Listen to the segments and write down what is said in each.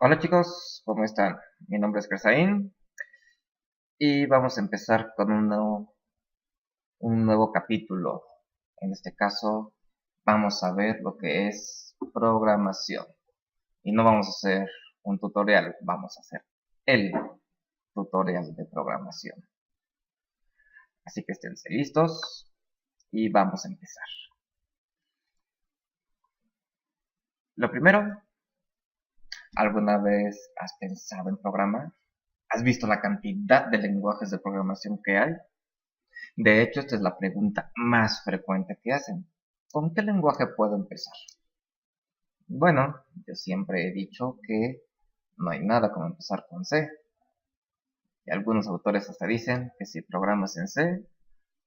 Hola chicos, ¿cómo están? Mi nombre es Cresaín y vamos a empezar con un nuevo capítulo. En este caso vamos a ver lo que es programación. Y no vamos a hacer un tutorial, vamos a hacer el tutorial de programación. Así que estén listos y vamos a empezar. Lo primero, ¿alguna vez has pensado en programar? ¿Has visto la cantidad de lenguajes de programación que hay? De hecho, esta es la pregunta más frecuente que hacen. ¿Con qué lenguaje puedo empezar? Bueno, yo siempre he dicho que no hay nada como empezar con C. Y algunos autores hasta dicen que si programas en C,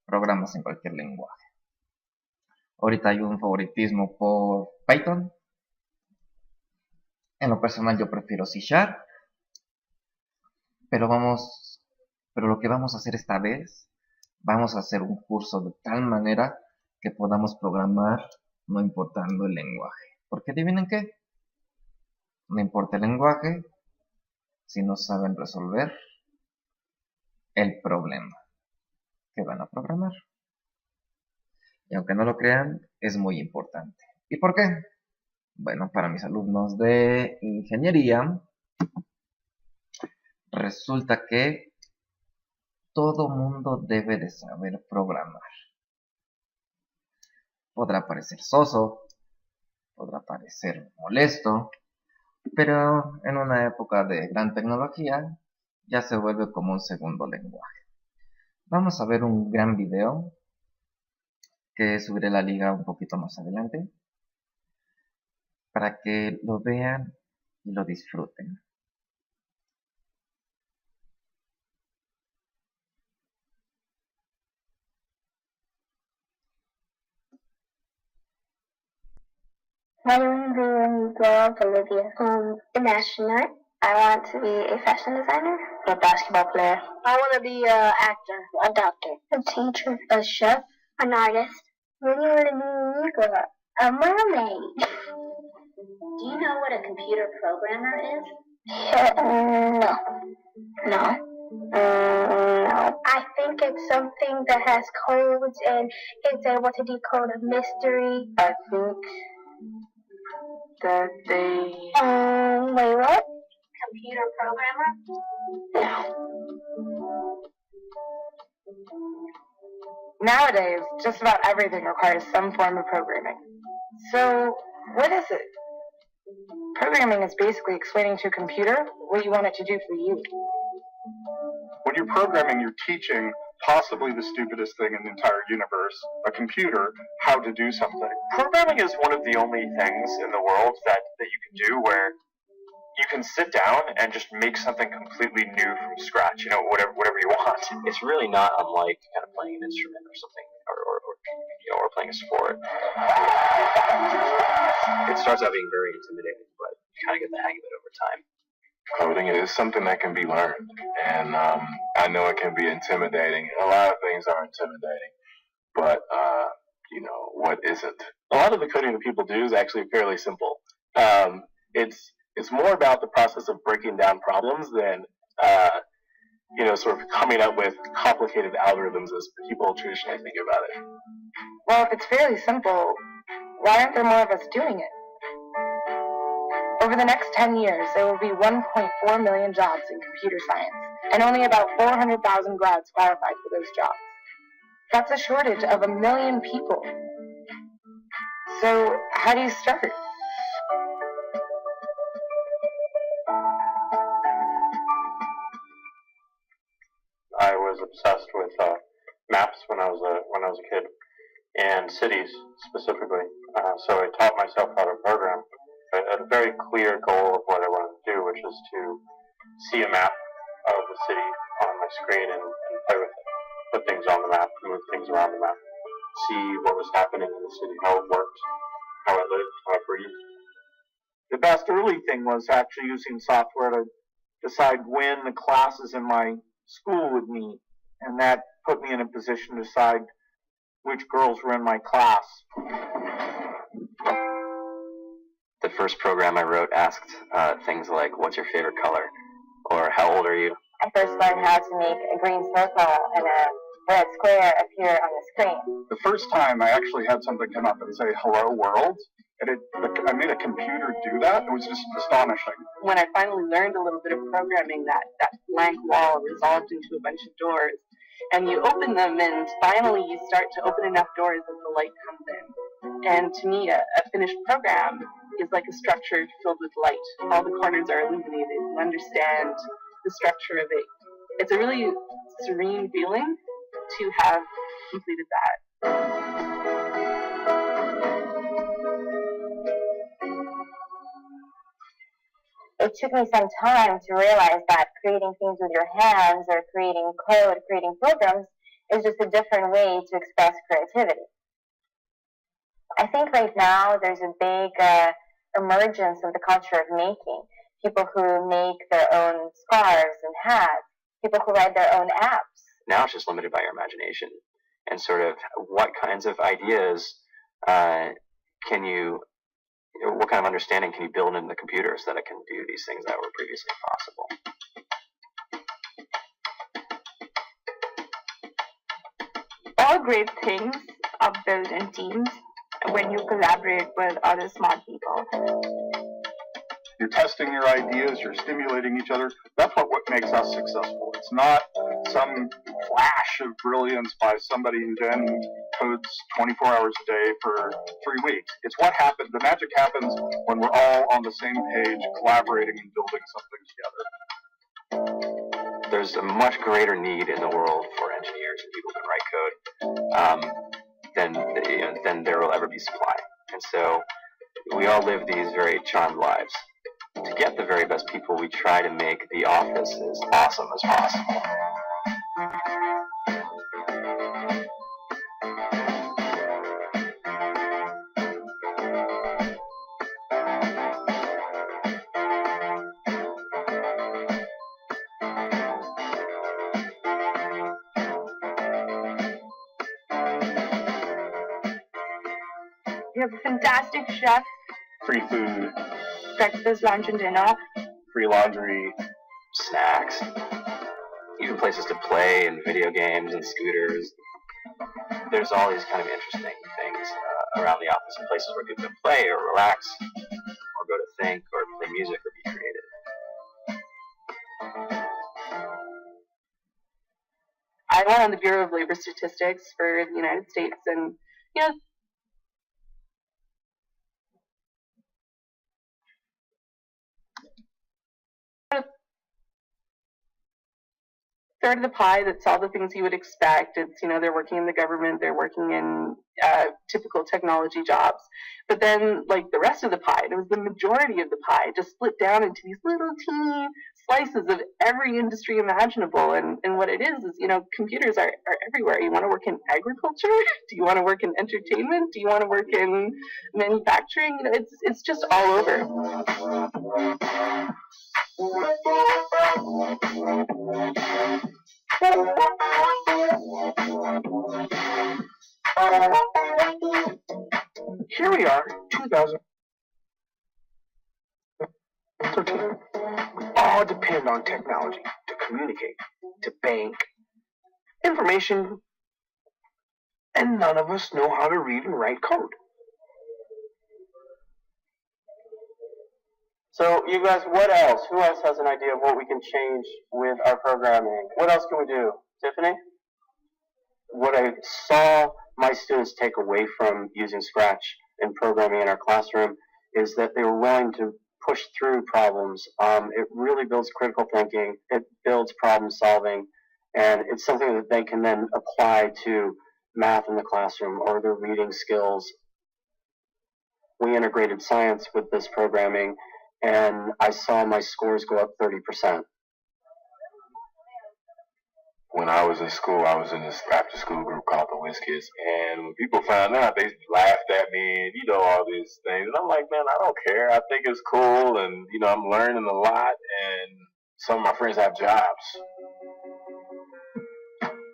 programas en cualquier lenguaje. Ahorita hay un favoritismo por Python. En lo personal yo prefiero C#, pero lo que vamos a hacer esta vez, vamos a hacer un curso de tal manera que podamos programar no importando el lenguaje. Porque adivinen qué, no importa el lenguaje si no saben resolver el problema que van a programar. Y aunque no lo crean, es muy importante. ¿Y por qué? Bueno, para mis alumnos de ingeniería, resulta que todo mundo debe de saber programar. Podrá parecer soso, podrá parecer molesto, pero en una época de gran tecnología ya se vuelve como un segundo lenguaje. Vamos a ver un gran video que subiré la liga un poquito más adelante para que lo vean y lo disfruten. What do you want to be when you grow up, Olivia? An astronaut. I want to be a fashion designer. A basketball player. I want to be an actor. A doctor. A teacher. A chef. An artist. What do you want to be when you grow up? A mermaid. Do you know what a computer programmer is? No. No. No. I think it's something that has codes and it's able to decode a mystery. I think that they... Wait, what? Computer programmer? No. Nowadays, just about everything requires some form of programming. So, what is it? Programming is basically explaining to a computer what you want it to do for you. When you're programming, you're teaching possibly the stupidest thing in the entire universe, a computer, how to do something. Programming is one of the only things in the world that you can do where you can sit down and just make something completely new from scratch, whatever you want. It's really not unlike kind of playing an instrument or something, or playing a sport. It starts out being very intimidating, but you kind of get the hang of it over time. Coding is something that can be learned, and I know it can be intimidating. A lot of things are intimidating, but what isn't? A lot of the coding that people do is actually fairly simple. It's more about the process of breaking down problems than sort of coming up with complicated algorithms as people traditionally think about it. Well, if it's fairly simple, why aren't there more of us doing it? Over the next 10 years, there will be 1.4 million jobs in computer science, and only about 400,000 grads qualified for those jobs. That's a shortage of 1 million people. So, how do you start? I was obsessed with maps when I was a kid, and cities specifically. So I taught myself how to program. I had a very clear goal of what I wanted to do, which is to see a map of the city on my screen and play with it. Put things on the map, move things around the map, see what was happening in the city, how it worked, how it lived, how it breathed. The best early thing was actually using software to decide when the classes in my school would meet, and that put me in a position to decide which girls were in my class. The first program I wrote asked things like, what's your favorite color? Or how old are you? I first learned how to make a green circle and a red square appear on the screen. The first time I actually had something come up and say, hello world, and I made a computer do that. It was just astonishing. When I finally learned a little bit of programming, that blank wall resolved into a bunch of doors. And you open them, and finally you start to open enough doors that the light comes in. And to me, a finished program is like a structure filled with light. All the corners are illuminated. You understand the structure of it. It's a really serene feeling to have completed that. It took me some time to realize that creating things with your hands or creating code, creating programs, is just a different way to express creativity. I think right now there's a big emergence of the culture of making. People who make their own scarves and hats, people who write their own apps. Now it's just limited by your imagination and sort of what kinds of ideas what kind of understanding can you build into the computer so that it can do these things that were previously impossible. All great things are built in teams when you collaborate with other smart people. You're testing your ideas, you're stimulating each other. That's what makes us successful. It's not some flash of brilliance by somebody who then codes 24 hours a day for 3 weeks. It's what happens. The magic happens when we're all on the same page, collaborating and building something together. There's a much greater need in the world for engineers and people who can write code than there will ever be supply. And so we all live these very charmed lives. To get the very best people, we try to make the office as awesome as possible. We have a fantastic chef. Free food, Breakfast, lunch, and dinner. free laundry, Snacks, even places to play and video games and scooters. There's all these kind of interesting things around the office and places where people can play or relax or go to think or play music or be creative. I went on the Bureau of Labor Statistics for the United States, and third of the pie, that's all the things you would expect. It's, they're working in the government, they're working in typical technology jobs. But then, the rest of the pie, and it was the majority of the pie, just split down into these little teeny slices of every industry imaginable. And what it is, computers are everywhere. You want to work in agriculture? Do you want to work in entertainment? Do you want to work in manufacturing? It's just all over. Here we are, 2013. We all depend on technology to communicate, to bank, information, and none of us know how to read and write code. So, you guys, what else? Who else has an idea of what we can change with our programming? What else can we do? Tiffany? What I saw my students take away from using Scratch and programming in our classroom is that they were willing to push through problems. It really builds critical thinking, it builds problem solving, and it's something that they can then apply to math in the classroom or their reading skills. We integrated science with this programming, and I saw my scores go up 30%. when I was in school, I was in this after-school group called the Whiz Kids, and when people found out, they laughed at me, and all these things. And I'm like, man, I don't care. I think it's cool, and I'm learning a lot, and some of my friends have jobs.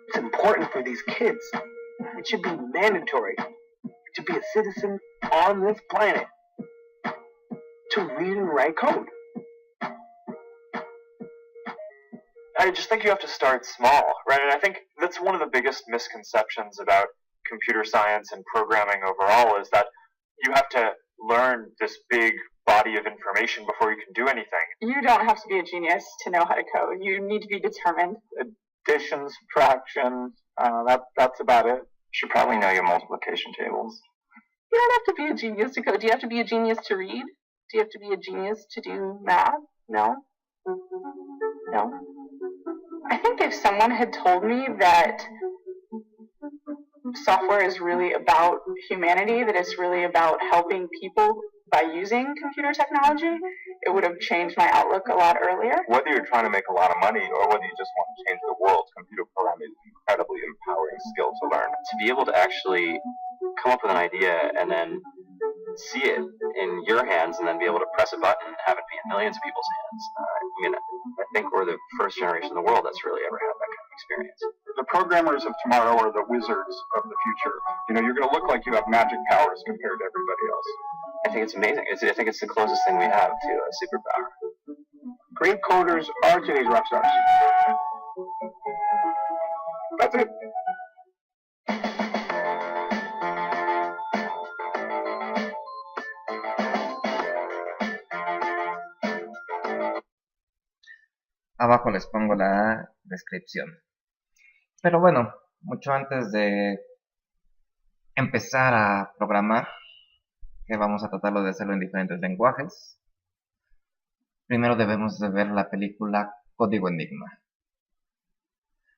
It's important for these kids. It should be mandatory to be a citizen on this planet. to read and write code. I just think you have to start small, right? And I think that's one of the biggest misconceptions about computer science and programming overall is that you have to learn this big body of information before you can do anything. You don't have to be a genius to know how to code. You need to be determined. Addition, subtraction, that's about it. You should probably know your multiplication tables. You don't have to be a genius to code. Do you have to be a genius to read? Do you have to be a genius to do math? No. No. I think if someone had told me that software is really about humanity, that it's really about helping people by using computer technology, it would have changed my outlook a lot earlier. Whether you're trying to make a lot of money or whether you just want to change the world, computer programming is an incredibly empowering skill to learn. To be able to actually come up with an idea and then see it in your hands and then be able to press a button and have it be in millions of people's hands. I think we're the first generation in the world that's really ever had that kind of experience. The programmers of tomorrow are the wizards of the future. You're going to look like you have magic powers compared to everybody else. I think it's amazing. I think it's the closest thing we have to a superpower. Great coders are today's rock stars. That's it. Abajo les pongo la descripción. Pero bueno, mucho antes de empezar a programar, que vamos a tratarlo de hacerlo en diferentes lenguajes, primero debemos de ver la película Código Enigma.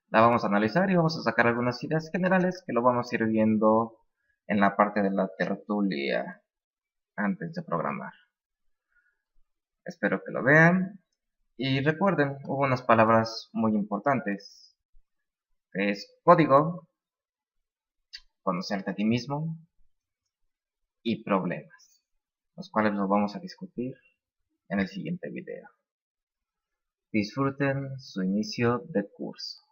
La vamos a analizar y vamos a sacar algunas ideas generales que lo vamos a ir viendo en la parte de la tertulia antes de programar. Espero que lo vean. Y recuerden, hubo unas palabras muy importantes, que es código, conocerte a ti mismo y problemas, los cuales los vamos a discutir en el siguiente video. Disfruten su inicio de curso.